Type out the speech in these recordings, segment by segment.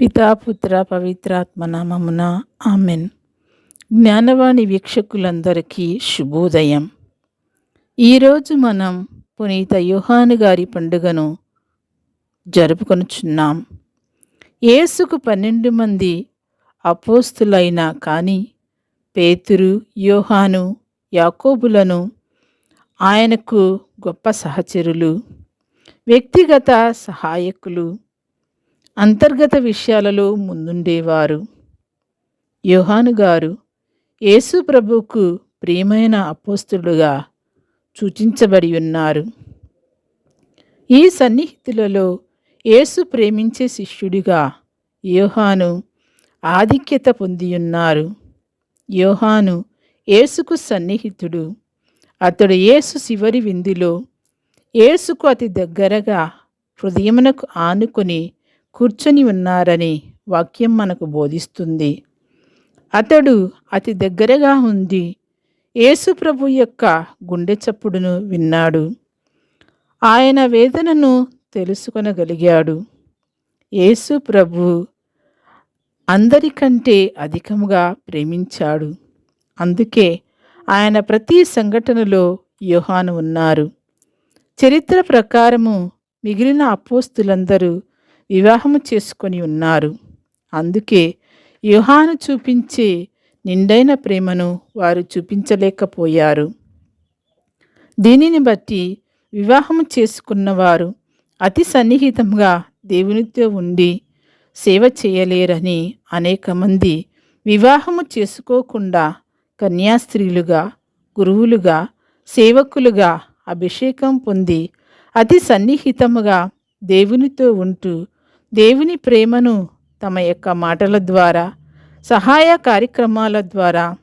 పితా పుత్ర పవిత్రాత్మ నామమున ఆమెన్. జ్ఞానవాణి వీక్షకులందరికీ శుభోదయం. ఈరోజు మనం పునీత యోహాను గారి పండుగను జరుపుకొనుచున్నాం. యేసుకు 12 మంది అపోస్తులైన కానీ పేతురు, యోహాను, యాకోబులను ఆయనకు గొప్ప సహచరులు, వ్యక్తిగత సహాయకులు, అంతర్గత విషయాలలో ముందుండేవారు. యోహాను గారు యేసు ప్రభువుకు ప్రియమైన అపోస్తులుగా సూచించబడి ఉన్నారు. ఈ సన్నిహితులలో యేసు ప్రేమించే శిష్యుడిగా యోహాను ఆధిక్యత పొందియున్నారు. యోహాను యేసుకు సన్నిహితుడు. అతడు యేసు చివరి విందులో యేసుకు అతి దగ్గరగా హృదయమునకు ఆనుకొని కూర్చొని ఉన్నారని వాక్యం మనకు బోధిస్తుంది. అతడు అతి దగ్గరగా ఉంది యేసు ప్రభు యొక్క గుండె చప్పుడును విన్నాడు. ఆయన వేదనను తెలుసుకొనగలిగాడు. యేసు ప్రభు అందరికంటే అధికముగా ప్రేమించాడు. అందుకే ఆయన ప్రతి సంఘటనలో యోహాను ఉన్నారు. చరిత్ర ప్రకారము మిగిలిన అపోస్తులందరూ వివాహము చేసుకొని ఉన్నారు. అందుకే యోహాను చూపించే నిండైన ప్రేమను వారు చూపించలేకపోయారు. దీనిని బట్టి వివాహము చేసుకున్నవారు అతి సన్నిహితంగా దేవునితో ఉండి సేవ చేయలేరని అనేక మంది వివాహము చేసుకోకుండా కన్యాస్త్రీలుగా, గురువులుగా, సేవకులుగా అభిషేకం పొంది అతి సన్నిహితముగా దేవునితో ఉంటూ దేవుని ప్రేమను తమ యొక్క మాటల ద్వారా, సహాయ కార్యక్రమాల ద్వారా,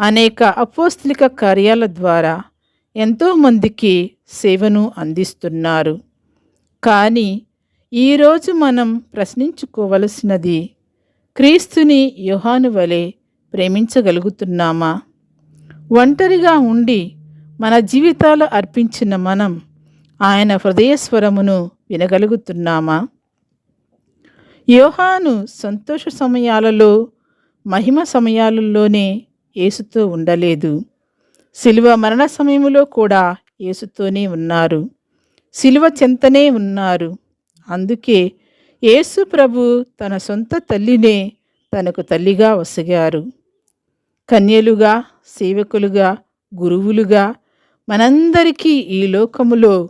అనేక అపోస్తలిక కార్యాల ద్వారా ఎంతోమందికి సేవను అందిస్తున్నారు. కానీ ఈరోజు మనం ప్రశ్నించుకోవలసినది, క్రీస్తుని యోహాను వలె ప్రేమించగలుగుతున్నామా? ఒంటరిగా ఉండి మన జీవితాలు అర్పించిన మనం ఆయన హృదయస్వరమును వినగలుగుతున్నామా? యోహాను సంతోష సమయాలలో, మహిమ సమయాలలోనే యేసుతో ఉండలేదు. శిలువ మరణ సమయంలో కూడా యేసుతోనే ఉన్నారు. శిలువ చెంతనే ఉన్నారు. అందుకే యేసు ప్రభు తన సొంత తల్లినే తనకు తల్లిగా వసగారు. కన్యలుగా, సేవకులుగా, గురువులుగా మనందరికీ ఈ లోకములో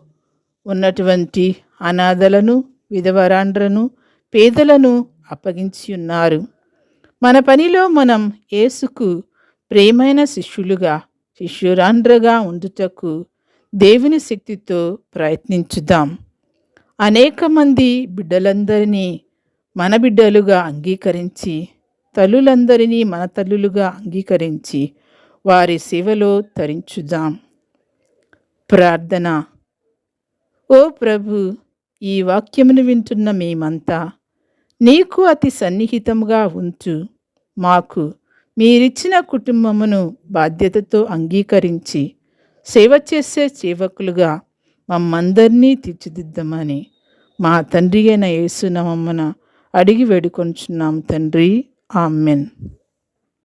ఉన్నటువంటి అనాథలను, విధవరాండ్రను, పేదలను అప్పగించి ఉన్నారు. మన పనిలో మనం యేసుకు ప్రేమైన శిష్యులుగా, శిష్యురాండ్రగా ఉండుటకు దేవుని శక్తితో ప్రయత్నించుదాం. అనేక మంది బిడ్డలందరినీ మన బిడ్డలుగా అంగీకరించి, తల్లులందరినీ మన తల్లులుగా అంగీకరించి వారి సేవలో తరించుదాం. ప్రార్థన. ఓ ప్రభు, ఈ వాక్యమును వింటున్న మేమంతా నీకు అతి సన్నిహితంగా ఉంచు. మాకు మీరిచ్చిన కుటుంబమును బాధ్యతతో అంగీకరించి సేవ చేసే సేవకులుగా మమ్మందరినీ తీర్చిదిద్దమని మా తండ్రి అయిన యేసు నామమున అడిగి వేడుకొంచున్నాం తండ్రి. ఆమెన్.